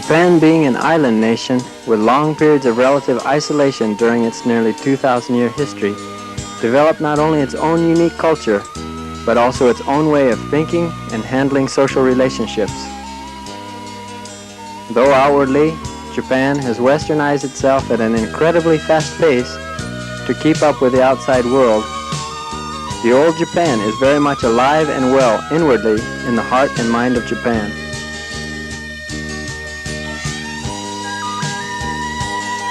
Japan, being an island nation with long periods of relative isolation during its nearly 2,000-year history, developed not only its own unique culture, but also its own way of thinking and handling social relationships. Though outwardly, Japan has westernized itself at an incredibly fast pace to keep up with the outside world, the old Japan is very much alive and well inwardly in the heart and mind of Japan.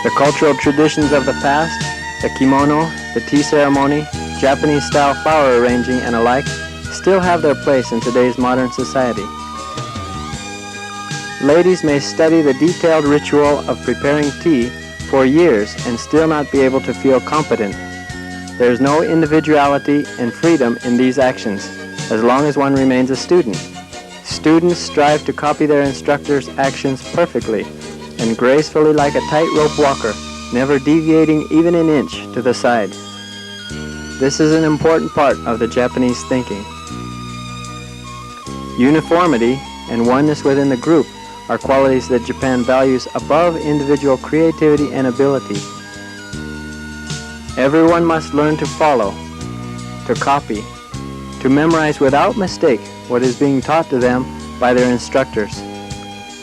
The cultural traditions of the past, the kimono, the tea ceremony, Japanese-style flower arranging, and alike, still have their place in today's modern society. Ladies may study the detailed ritual of preparing tea for years and still not be able to feel competent. There is no individuality and freedom in these actions, as long as one remains a student. Students strive to copy their instructors' actions perfectly and gracefully like a tightrope walker, never deviating even an inch to the side. This is an important part of the Japanese thinking. Uniformity and oneness within the group are qualities that Japan values above individual creativity and ability. Everyone must learn to follow, to copy, to memorize without mistake what is being taught to them by their instructors,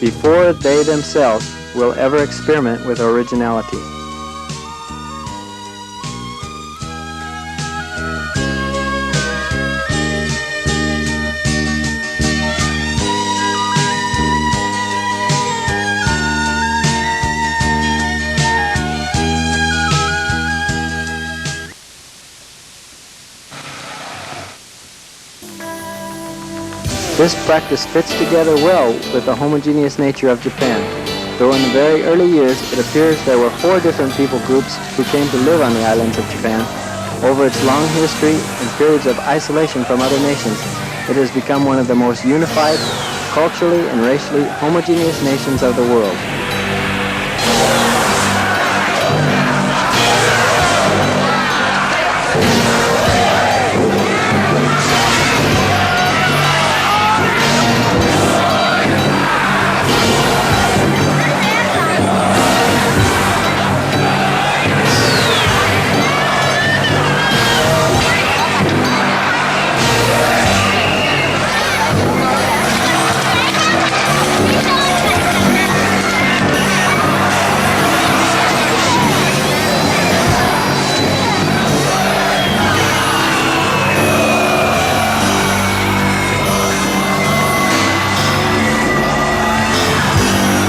before they themselves will ever experiment with originality. This practice fits together well with the homogeneous nature of Japan, though in the very early years it appears there were 4 different people groups who came to live on the islands of Japan. Over its long history and periods of isolation from other nations, it has become one of the most unified, culturally and racially homogeneous nations of the world.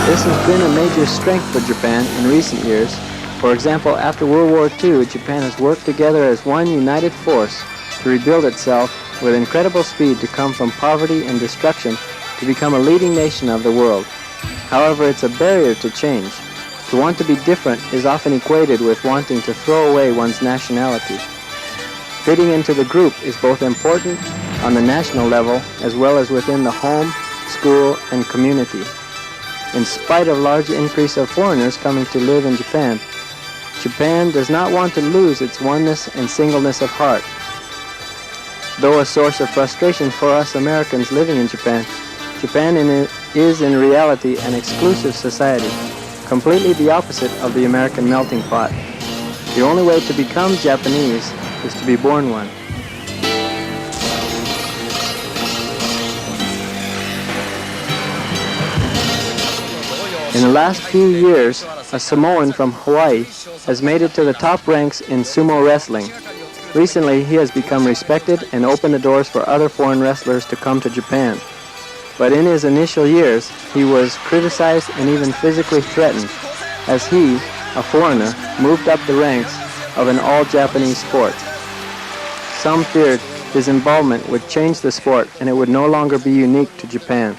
This has been a major strength for Japan in recent years. For example, after World War II, Japan has worked together as one united force to rebuild itself with incredible speed to come from poverty and destruction to become a leading nation of the world. However, it's a barrier to change. To want to be different is often equated with wanting to throw away one's nationality. Fitting into the group is both important on the national level as well as within the home, school, and community. In spite of large increase of foreigners coming to live in Japan, Japan does not want to lose its oneness and singleness of heart. Though a source of frustration for us Americans living in Japan, Japan is in reality an exclusive society, completely the opposite of the American melting pot. The only way to become Japanese is to be born one. In the last few years, a Samoan from Hawaii has made it to the top ranks in sumo wrestling. Recently, he has become respected and opened the doors for other foreign wrestlers to come to Japan. But in his initial years, he was criticized and even physically threatened, as he, a foreigner, moved up the ranks of an all-Japanese sport. Some feared his involvement would change the sport and it would no longer be unique to Japan.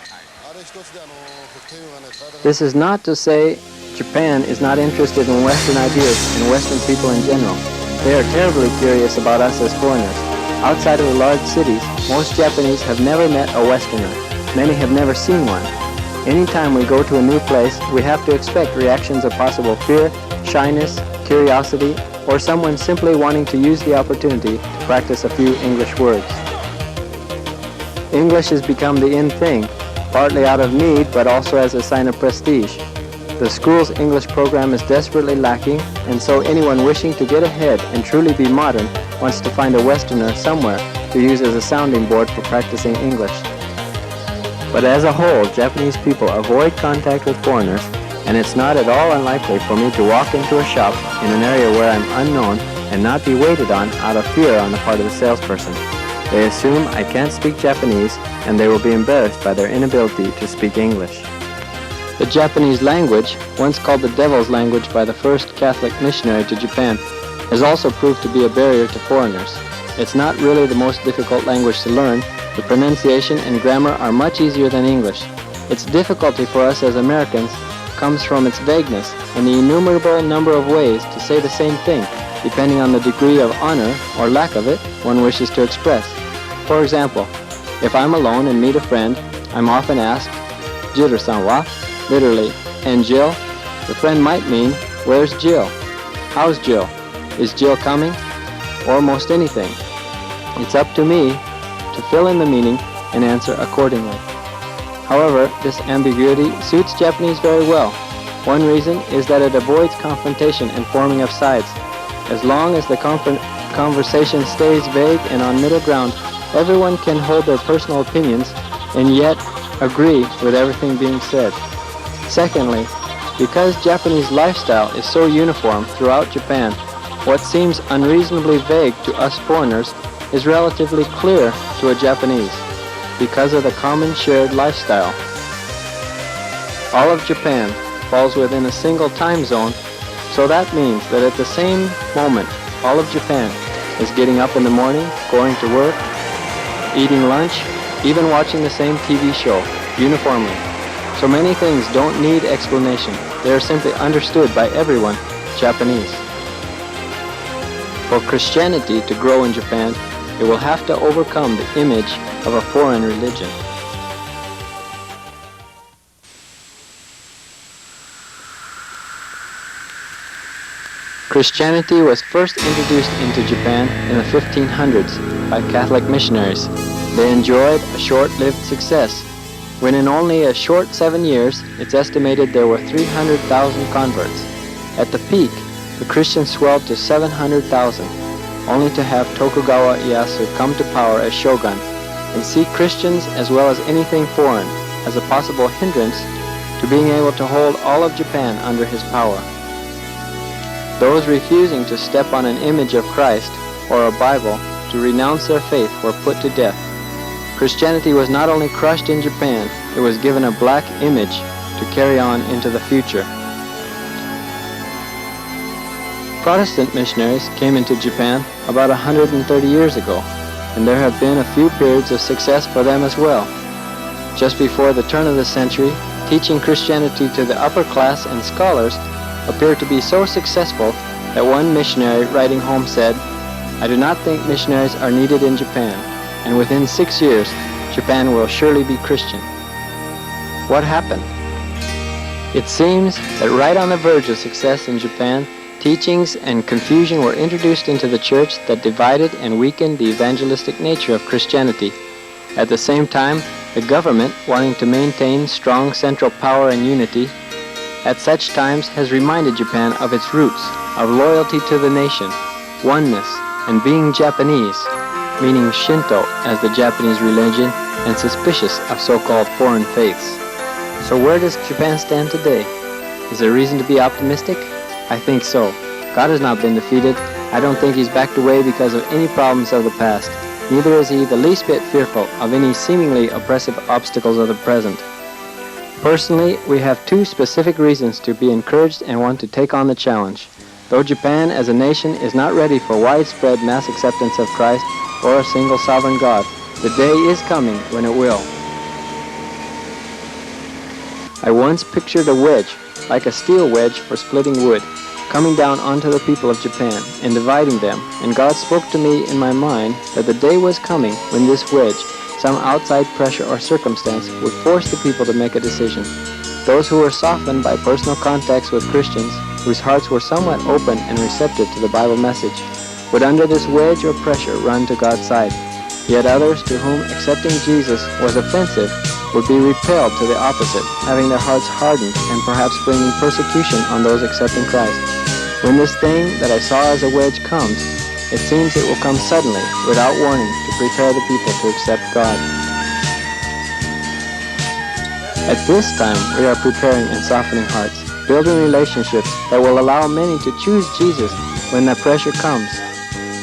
This is not to say Japan is not interested in Western ideas and Western people in general. They are terribly curious about us as foreigners. Outside of the large cities, most Japanese have never met a Westerner. Many have never seen one. Anytime we go to a new place, we have to expect reactions of possible fear, shyness, curiosity, or someone simply wanting to use the opportunity to practice a few English words. English has become the in thing. partly out of need but also as a sign of prestige. The school's English program is desperately lacking, and so anyone wishing to get ahead and truly be modern wants to find a Westerner somewhere to use as a sounding board for practicing English. But as a whole, Japanese people avoid contact with foreigners, and it's not at all unlikely for me to walk into a shop in an area where I'm unknown and not be waited on out of fear on the part of the salesperson. They assume I can't speak Japanese, and they will be embarrassed by their inability to speak English. The Japanese language, once called the devil's language by the first Catholic missionary to Japan, has also proved to be a barrier to foreigners. It's not really the most difficult language to learn. The pronunciation and grammar are much easier than English. Its difficulty for us as Americans comes from its vagueness and the innumerable number of ways to say the same thing, depending on the degree of honor, or lack of it, one wishes to express. For example, if I'm alone and meet a friend, I'm often asked, "Jiru-san wa?" Literally, "And Jill?" The friend might mean, "Where's Jill?" "How's Jill?" "Is Jill coming?" Or most anything. It's up to me to fill in the meaning and answer accordingly. However, this ambiguity suits Japanese very well. One reason is that it avoids confrontation and forming of sides. As long as the conversation stays vague and on middle ground, everyone can hold their personal opinions and yet agree with everything being said. Secondly, because Japanese lifestyle is so uniform throughout Japan, what seems unreasonably vague to us foreigners is relatively clear to a Japanese because of the common shared lifestyle. All of Japan falls within a single time zone, so that means that at the same moment, all of Japan is getting up in the morning, going to work, eating lunch, even watching the same TV show, uniformly. So many things don't need explanation. They are simply understood by everyone, Japanese. For Christianity to grow in Japan, it will have to overcome the image of a foreign religion. Christianity was first introduced into Japan in the 1500s by Catholic missionaries. They enjoyed a short-lived success. When in only a short 7 years, it's estimated there were 300,000 converts. At the peak, the Christians swelled to 700,000, only to have Tokugawa Ieyasu come to power as shogun and see Christians as well as anything foreign as a possible hindrance to being able to hold all of Japan under his power. Those refusing to step on an image of Christ or a Bible to renounce their faith were put to death. Christianity was not only crushed in Japan, it was given a black image to carry on into the future. Protestant missionaries came into Japan about 130 years ago, and there have been a few periods of success for them as well. Just before the turn of the century, teaching Christianity to the upper class and scholars appeared to be so successful that one missionary writing home said, "I do not think missionaries are needed in Japan, and within 6 years, Japan will surely be Christian." What happened? It seems that right on the verge of success in Japan, teachings and confusion were introduced into the church that divided and weakened the evangelistic nature of Christianity. At the same time, the government, wanting to maintain strong central power and unity, at such times has reminded Japan of its roots, of loyalty to the nation, oneness, and being Japanese, meaning Shinto as the Japanese religion, and suspicious of so-called foreign faiths. So where does Japan stand today? Is there reason to be optimistic? I think so. God has not been defeated. I don't think he's backed away because of any problems of the past. Neither is he the least bit fearful of any seemingly oppressive obstacles of the present. Personally, we have two specific reasons to be encouraged and want to take on the challenge. Though Japan as a nation is not ready for widespread mass acceptance of Christ or a single sovereign God, the day is coming when it will. I once pictured a wedge, like a steel wedge for splitting wood, coming down onto the people of Japan and dividing them, and God spoke to me in my mind that the day was coming when this wedge, some outside pressure or circumstance, would force the people to make a decision. Those who were softened by personal contacts with Christians, whose hearts were somewhat open and receptive to the Bible message, would under this wedge or pressure run to God's side. Yet others to whom accepting Jesus was offensive would be repelled to the opposite, having their hearts hardened and perhaps bringing persecution on those accepting Christ. When this thing that I saw as a wedge comes, it seems it will come suddenly, without warning, to prepare the people to accept God. At this time, we are preparing and softening hearts, building relationships that will allow many to choose Jesus when the pressure comes.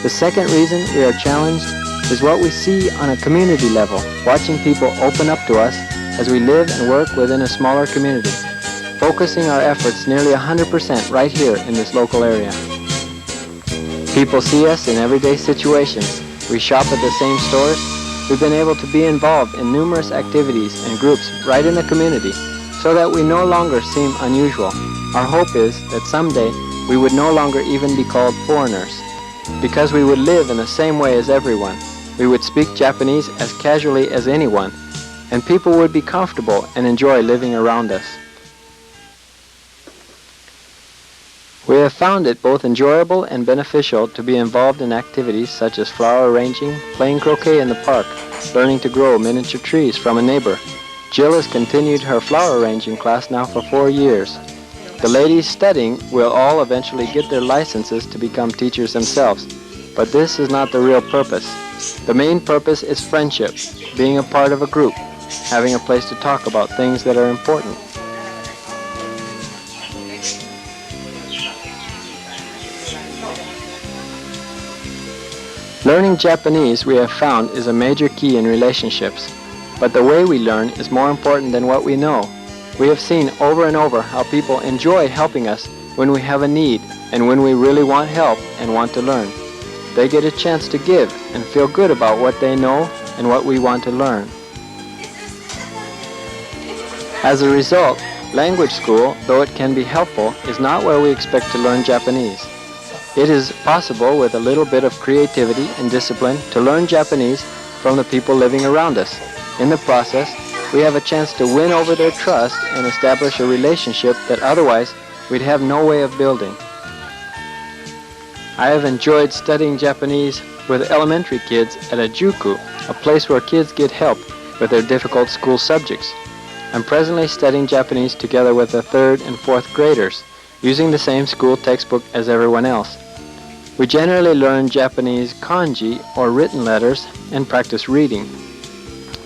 The second reason we are challenged is what we see on a community level, watching people open up to us as we live and work within a smaller community, focusing our efforts nearly 100% right here in this local area. People see us in everyday situations. We shop at the same stores. We've been able to be involved in numerous activities and groups right in the community so that we no longer seem unusual. Our hope is that someday we would no longer even be called foreigners, because we would live in the same way as everyone. We would speak Japanese as casually as anyone, and people would be comfortable and enjoy living around us. We have found it both enjoyable and beneficial to be involved in activities such as flower arranging, playing croquet in the park, learning to grow miniature trees from a neighbor. Jill has continued her flower arranging class now for 4 years. The ladies studying will all eventually get their licenses to become teachers themselves, but this is not the real purpose. The main purpose is friendship, being a part of a group, having a place to talk about things that are important. Learning Japanese, we have found, is a major key in relationships, but the way we learn is more important than what we know. We have seen over and over how people enjoy helping us when we have a need and when we really want help and want to learn. They get a chance to give and feel good about what they know and what we want to learn. As a result, language school, though it can be helpful, is not where we expect to learn Japanese. It is possible with a little bit of creativity and discipline to learn Japanese from the people living around us. In the process, we have a chance to win over their trust and establish a relationship that otherwise we'd have no way of building. I have enjoyed studying Japanese with elementary kids at a juku, a place where kids get help with their difficult school subjects. I'm presently studying Japanese together with the 3rd and 4th graders, using the same school textbook as everyone else. We generally learn Japanese kanji, or written letters, and practice reading.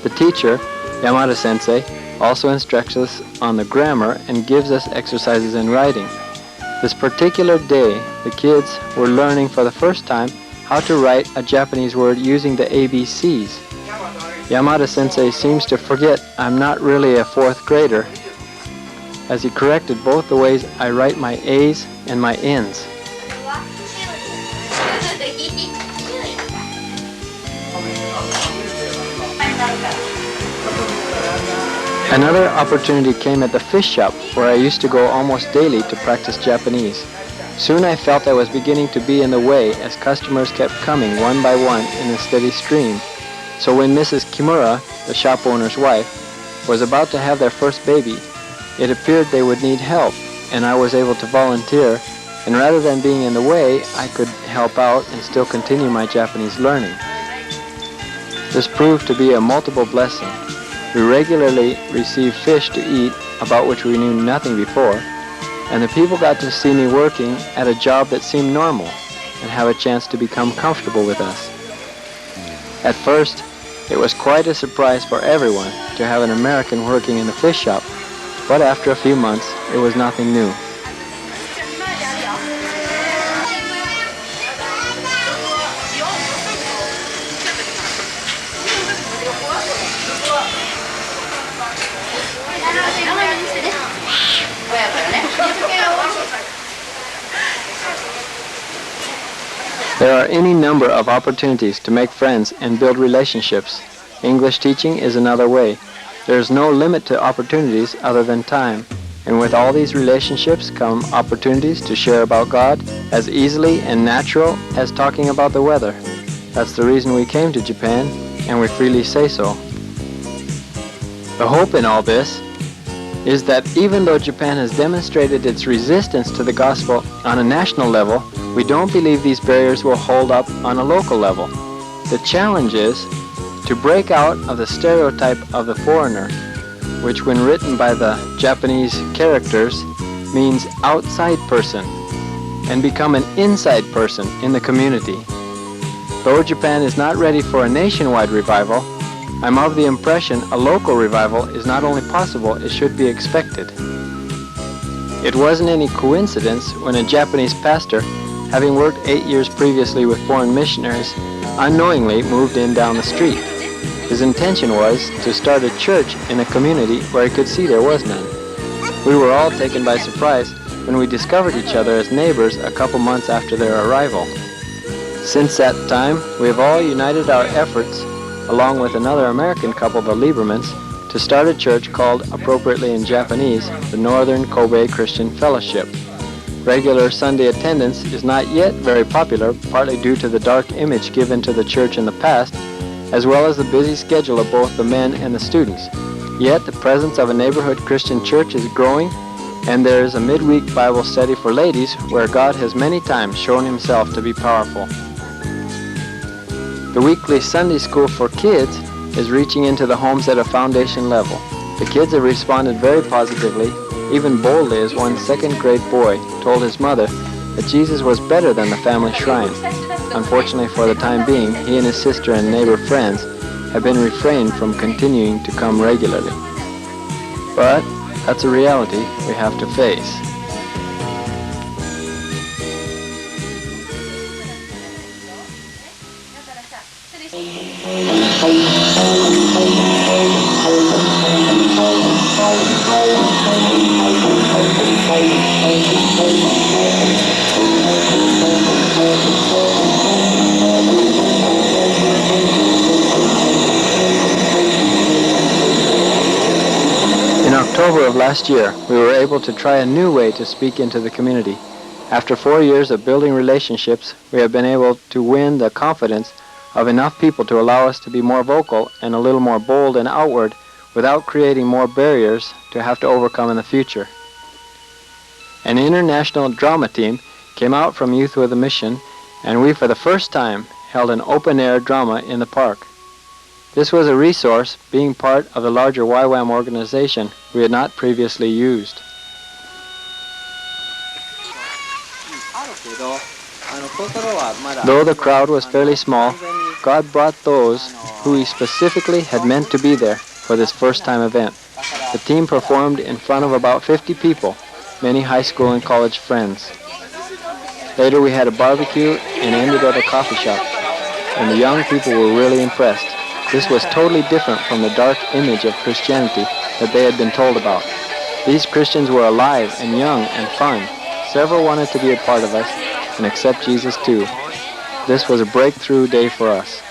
The teacher, Yamada Sensei, also instructs us on the grammar and gives us exercises in writing. This particular day, the kids were learning for the first time how to write a Japanese word using the ABCs. Yamada Sensei seems to forget I'm not really a 4th grader, as he corrected both the ways I write my A's and my N's. Another opportunity came at the fish shop, where I used to go almost daily to practice Japanese. Soon I felt I was beginning to be in the way as customers kept coming one by one in a steady stream. So when Mrs. Kimura, the shop owner's wife, was about to have their first baby, it appeared they would need help, and I was able to volunteer, and rather than being in the way, I could help out and still continue my Japanese learning. This proved to be a multiple blessing. We regularly received fish to eat, about which we knew nothing before, and the people got to see me working at a job that seemed normal and have a chance to become comfortable with us. At first, it was quite a surprise for everyone to have an American working in the fish shop, but after a few months, it was nothing new. There are any number of opportunities to make friends and build relationships. English teaching is another way. There is no limit to opportunities other than time, and with all these relationships come opportunities to share about God as easily and natural as talking about the weather. That's the reason we came to Japan, and we freely say so. The hope in all this is that even though Japan has demonstrated its resistance to the gospel on a national level, we don't believe these barriers will hold up on a local level. The challenge is to break out of the stereotype of the foreigner which when written by the Japanese characters means outside person, and become an inside person in the community. Though Japan is not ready for a nationwide revival, I'm of the impression a local revival is not only possible, it should be expected. It wasn't any coincidence when a Japanese pastor, having worked 8 years previously with foreign missionaries, unknowingly moved in down the street. His intention was to start a church in a community where he could see there was none. We were all taken by surprise when we discovered each other as neighbors a couple months after their arrival. Since that time, we have all united our efforts, along with another American couple, the Liebermans, to start a church called, appropriately in Japanese, the Northern Kobe Christian Fellowship. Regular Sunday attendance is not yet very popular, partly due to the dark image given to the church in the past, as well as the busy schedule of both the men and the students. Yet the presence of a neighborhood Christian church is growing, and there is a midweek Bible study for ladies where God has many times shown himself to be powerful. The weekly Sunday school for kids is reaching into the homes at a foundation level. The kids have responded very positively, even boldly as one second-grade boy told his mother that Jesus was better than the family shrine. Unfortunately, for the time being, he and his sister and neighbor friends have been refrained from continuing to come regularly. But that's a reality we have to face. In October of last year, we were able to try a new way to speak into the community. After 4 years of building relationships, we have been able to win the confidence of enough people to allow us to be more vocal and a little more bold and outward without creating more barriers to have to overcome in the future. An international drama team came out from Youth with a Mission, and we for the first time held an open-air drama in the park. This was a resource, being part of the larger Ywam organization we had not previously used. Though the crowd was fairly small, God brought those who he specifically had meant to be there for this first-time event. The team performed in front of about 50 people, many high school and college friends. Later we had a barbecue and ended at a coffee shop, and the young people were really impressed. This was totally different from the dark image of Christianity that they had been told about. These Christians were alive and young and fun. Several wanted to be a part of us and accept Jesus too. This was a breakthrough day for us.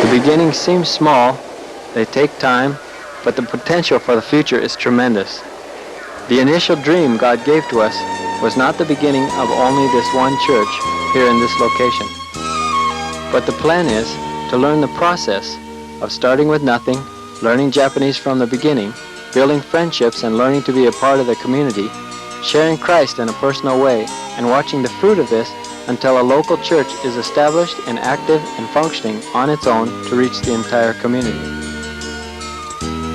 The beginning seems small, they take time, but the potential for the future is tremendous. The initial dream God gave to us was not the beginning of only this one church here in this location. But the plan is to learn the process of starting with nothing, learning Japanese from the beginning, building friendships and learning to be a part of the community, sharing Christ in a personal way, and watching the fruit of this until a local church is established and active and functioning on its own to reach the entire community.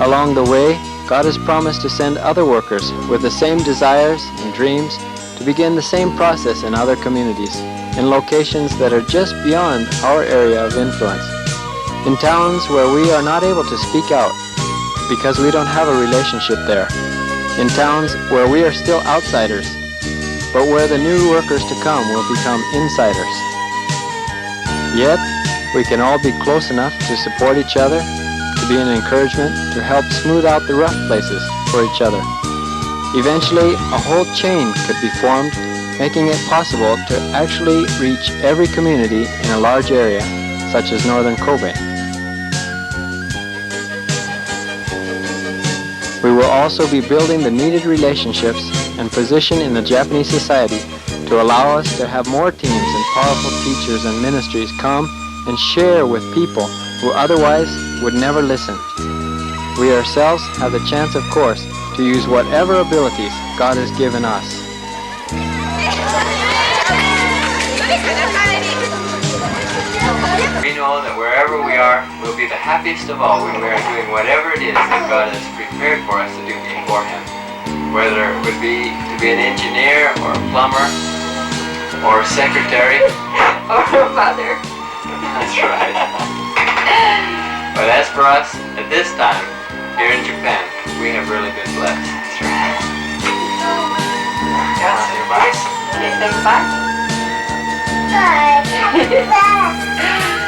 Along the way, God has promised to send other workers with the same desires and dreams to begin the same process in other communities, in locations that are just beyond our area of influence, in towns where we are not able to speak out because we don't have a relationship there, in towns where we are still outsiders, but where the new workers to come will become insiders. Yet, we can all be close enough to support each other, to be an encouragement, to help smooth out the rough places for each other. Eventually, a whole chain could be formed, making it possible to actually reach every community in a large area, such as northern Kobe. We will also be building the needed relationships and position in the Japanese society to allow us to have more teams and powerful teachers and ministries come and share with people who otherwise would never listen. We ourselves have the chance, of course, to use whatever abilities God has given us. We know that wherever we are, we'll be the happiest of all when we are doing whatever it is that God has prepared for us to do before Him. Whether it would be to be an engineer, or a plumber, or a secretary, or a mother. That's right. But as for us, at this time, here in Japan, we have really been blessed. That's right. Yeah, say your byes. Can you say bye? Bye.